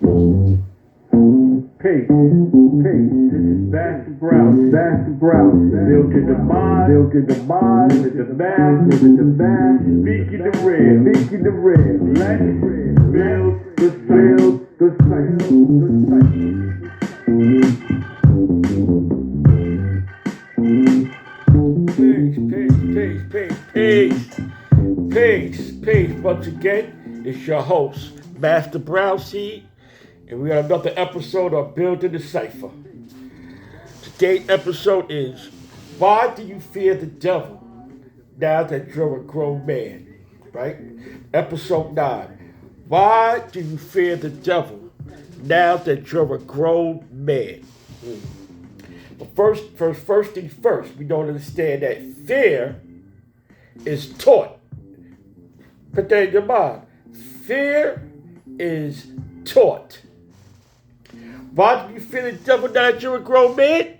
Peace. This is Bastard Brown. Built in the mind. Live in the bad. Speaking the real. Let's build the Peace. Once again, it's your host, Master Brown Seed, and we got another episode of Building the Cipher. Today's episode is, why do you fear the devil now that you're a grown man? Right? Episode 9. Why do you fear the devil now that you're a grown man? But first things first, we don't understand that fear is taught. Put that in your mind. Fear is taught. Why do you fear the devil now that you're a grown man?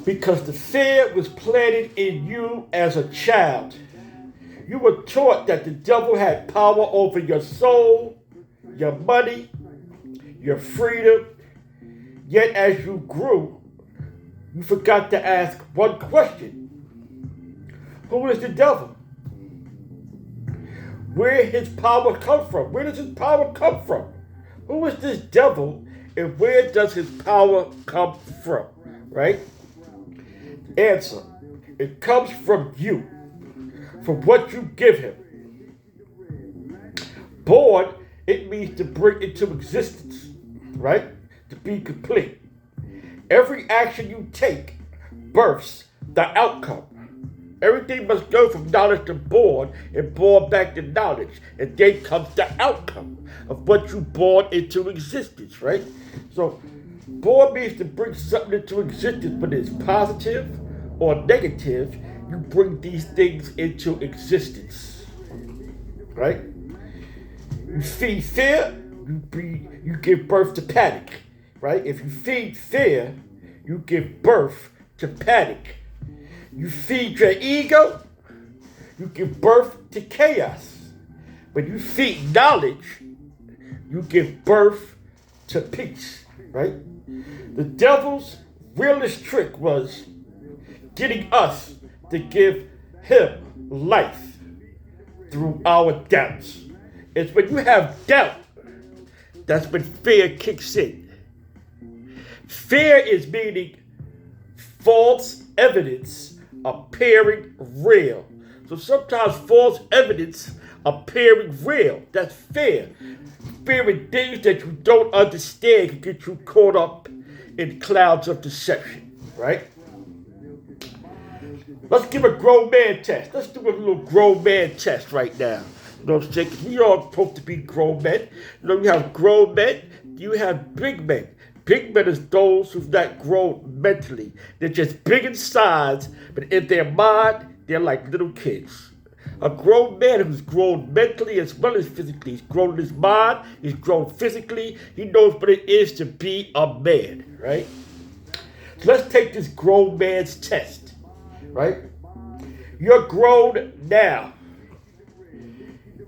Because the fear was planted in you as a child. You were taught that the devil had power over your soul, your money, your freedom. Yet as you grew, you forgot to ask one question. Who is the devil? Where his power come from? Where does his power come from? Who is this devil and where does his power come from? Right? Answer. It comes from you. From what you give him. Born, it means to bring into existence. Right? To be complete. Every action you take births the outcome. Everything must go from knowledge to born and born back to knowledge. And then comes the outcome of what you born into existence, right? So, born means to bring something into existence, whether it's positive or negative, you bring these things into existence, right? You feed fear, you give birth to panic, right? If you feed fear, you give birth to panic. You feed your ego, you give birth to chaos. When you feed knowledge, you give birth to peace, right? The devil's realest trick was getting us to give him life through our doubts. It's when you have doubt, that's when fear kicks in. Fear is meaning false evidence appearing real. So sometimes false evidence appearing real. That's fear. Fearing things that you don't understand can get you caught up in clouds of deception, right? Let's give a grown man test. Let's do a little grown man test right now. You know what I'm saying? 'Cause we all supposed to be grown men. You know, you have grown men, you have big men. Big men is those who've not grown mentally. They're just big in size, but in their mind, they're like little kids. A grown man who's grown mentally as well as physically. He's grown in his mind, he's grown physically. He knows what it is to be a man, right? So let's take this grown man's test, right? You're grown now.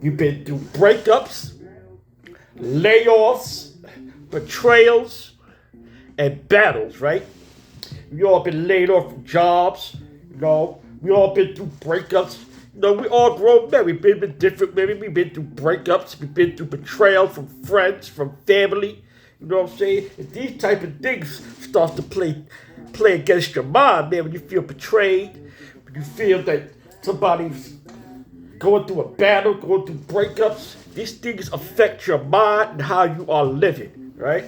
You've been through breakups, layoffs, betrayals, and battles, right? We all been laid off from jobs, you know. We all been through breakups. You know, we all grown men. We've been with different women. We've been through breakups. We've been through betrayal from friends, from family. You know what I'm saying? And these type of things start to play against your mind, man. When you feel betrayed, when you feel that somebody's going through a battle, going through breakups, these things affect your mind and how you are living, right?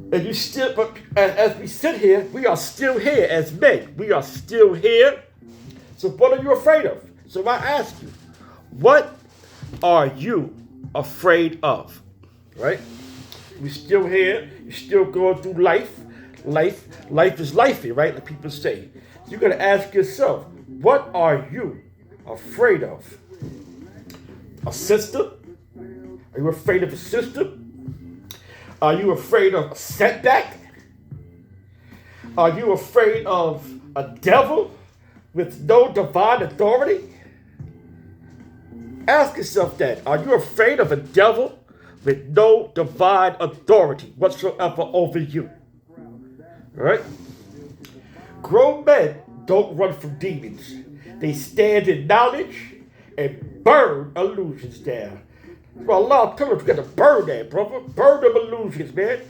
And you still, but as we sit here, we are still here as men. We are still here. So what are you afraid of? So I ask you, what are you afraid of? Right? We're still here. You're still going through life. Life is lifey, right? Like people say. So you got to ask yourself, what are you afraid of? A system? Are you afraid of a system? Are you afraid of a setback? Are you afraid of a devil with no divine authority? Ask yourself that. Are you afraid of a devil with no divine authority whatsoever over you? Right? Grown men don't run from demons. They stand in knowledge and burn illusions down. Well, Allah tells us you got to burn that, brother. Burn them illusions, man.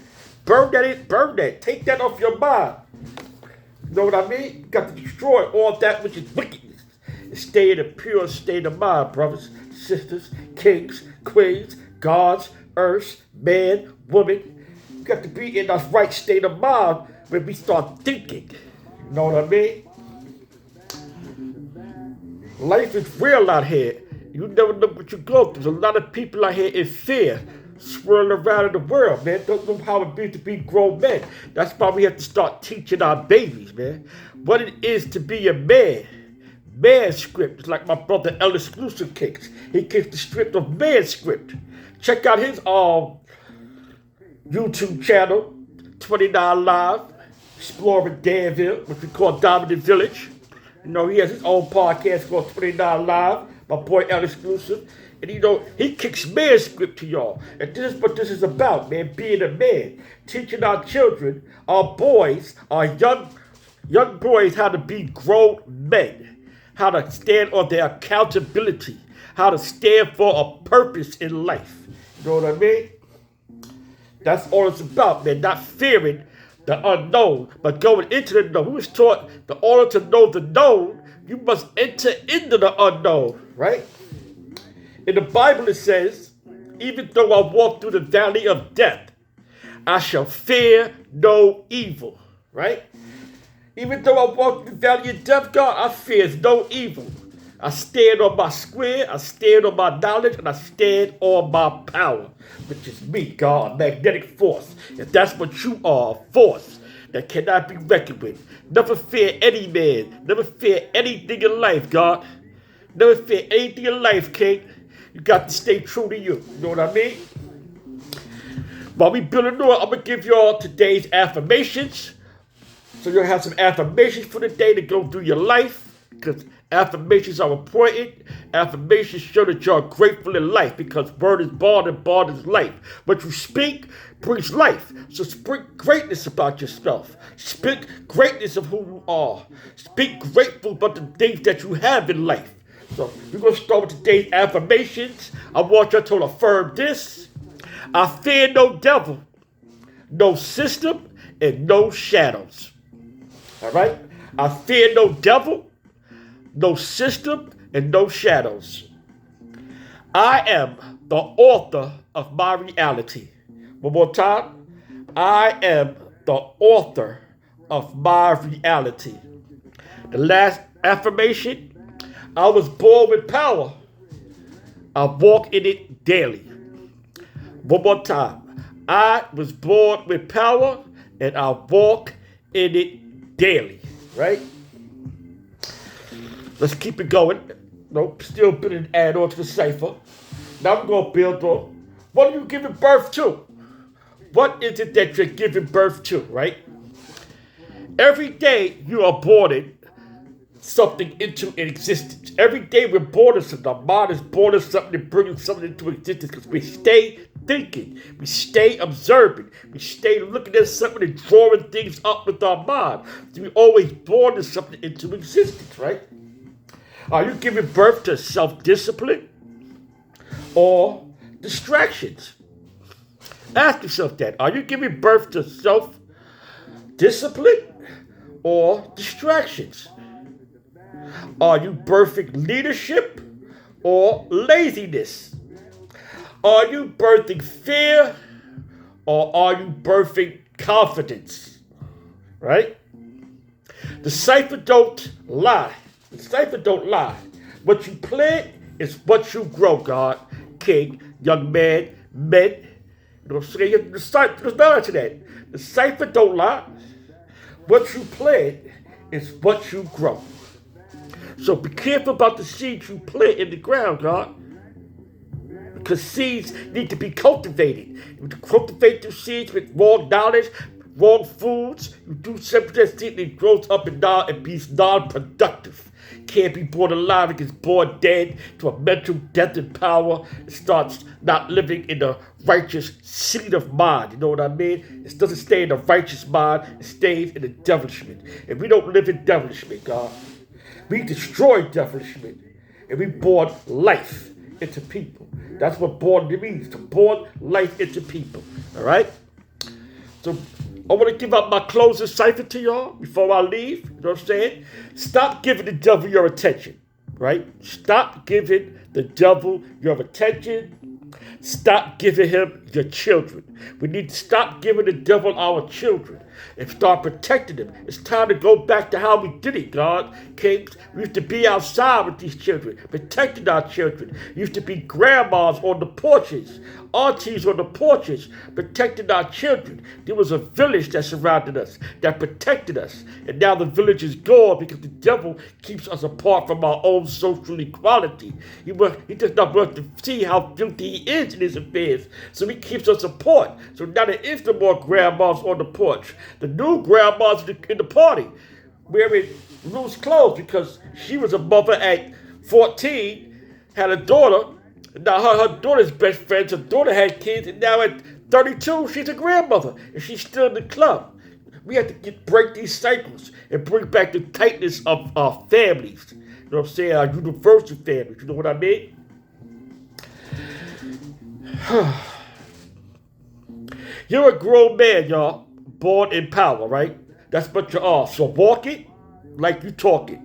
Burn that in, burn that. Take that off your mind. You know what I mean? You got to destroy all that which is wickedness. And stay in a pure state of mind, brothers, sisters, kings, queens, gods, earths, man, woman. You got to be in a right state of mind when we start thinking. You know what I mean? Life is real out here. You never know what you go through. There's a lot of people out here in fear, swirling around in the world, man. Don't know how it be to be grown men. That's why we have to start teaching our babies, man, what it is to be a man. Man script. It's like my brother El Exclusive kicks. He kicks the script of Man script. Check out his YouTube channel, 29 Live, exploring Danville, which we call Dominant Village. You know, he has his own podcast called 29 Live, my boy El Exclusive. And you know, he kicks man script to y'all. And this is what this is about, man, being a man. Teaching our children, our boys, our young boys how to be grown men. How to stand on their accountability. How to stand for a purpose in life. You know what I mean? That's all it's about, man. Not fearing the unknown, but going into the known. We was taught in order to know the known, you must enter into the unknown, right? In the Bible it says, even though I walk through the valley of death, I shall fear no evil, right? Even though I walk through the valley of death, God, I fear no evil. I stand on my square, I stand on my knowledge, and I stand on my power, which is me, God, a magnetic force. If that's what you are, a force that cannot be reckoned with. Never fear any man. Never fear anything in life, God. Never fear anything in life, King. You got to stay true to you. You know what I mean? While we building on, I'm going to give y'all today's affirmations. So you'll have some affirmations for the day to go through your life. Because affirmations are important. Affirmations show that you're grateful in life because word is born and born is life. What you speak brings life. So speak greatness about yourself. Speak greatness of who you are. Speak grateful about the things that you have in life. So we're going to start with today's affirmations. I want you to affirm this. I fear no devil, no system, and no shadows. All right? I fear no devil, no system, and no shadows. I am the author of my reality. One more time. I am the author of my reality. The last affirmation, I was born with power. I walk in it daily. One more time. I was born with power and I walk in it daily. Right? Let's keep it going. Nope, still building add on to the cipher. Now we're going to build on. What are you giving birth to? What is it that you're giving birth to, right? Every day you are born something into existence. Every day we're born of something. Our mind is born of something and bringing something into existence because we stay thinking. We stay observing. We stay looking at something and drawing things up with our mind. So we always born of something into existence, right? Are you giving birth to self-discipline or distractions? Ask yourself that. Are you giving birth to self-discipline or distractions? Are you birthing leadership or laziness? Are you birthing fear or are you birthing confidence? Right? The cipher don't lie. The cipher don't lie. What you plant is what you grow, God, king, young man, men. You know what I'm saying? There's balance to that. The cipher don't lie. What you plant is what you grow. So be careful about the seeds you plant in the ground, God. Because seeds need to be cultivated. You cultivate those seeds with wrong knowledge, wrong foods. You do something that seed that grows up and down and be non-productive. can't be born alive, it gets born dead to a mental death in power. It starts not living in the righteous seed of mind. You know what I mean? It doesn't stay in the righteous mind. It stays in the devilishment. And we don't live in devilishment, God. We destroy devilishment. And we born life into people. That's what born means, to born life into people. All right? So I want to give up my closing cipher to y'all before I leave. You know what I'm saying? Stop giving the devil your attention, right? Stop giving the devil your attention. Stop giving him your children. We need to stop giving the devil our children and start protecting them. It's time to go back to how we did it, God. Okay? We used to be outside with these children, protecting our children. We used to be grandmas on the porches, aunties on the porches, protecting our children. There was a village that surrounded us, that protected us. And now the village is gone because the devil keeps us apart from our own social equality. He does not want to see how guilty he is in his affairs. So he keeps us apart. So now there is no more grandmas on the porch. The new grandma's in the party wearing loose clothes because she was a mother at 14, had a daughter. Now her daughter's best friends, her daughter had kids, and now at 32, she's a grandmother, and she's still in the club. We have to break these cycles and bring back the tightness of our families. You know what I'm saying? Our universal families. You know what I mean? You're a grown man, y'all. Born in power, right? That's what you are. So walk it like you talk it.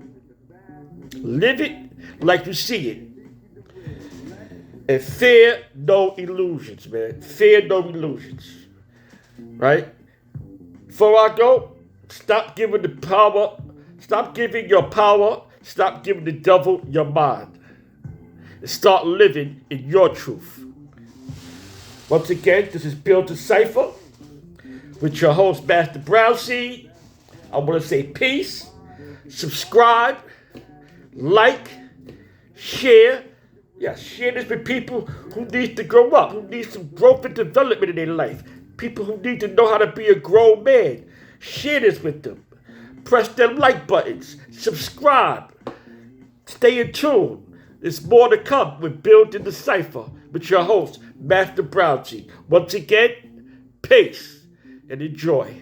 Live it like you see it. And fear no illusions, man. Fear no illusions. Right? Before I go, stop giving the power. Stop giving your power. Stop giving the devil your mind. And start living in your truth. Once again, this is Bill Decipher with your host, Master Brown Seed. I want to say peace, subscribe, like, share. Yeah, share this with people who need to grow up, who need some growth and development in their life. People who need to know how to be a grown man. Share this with them. Press them like buttons. Subscribe. Stay in tune. There's more to come with Building the Cipher with your host, Master Brown Seed. Once again, peace and enjoy.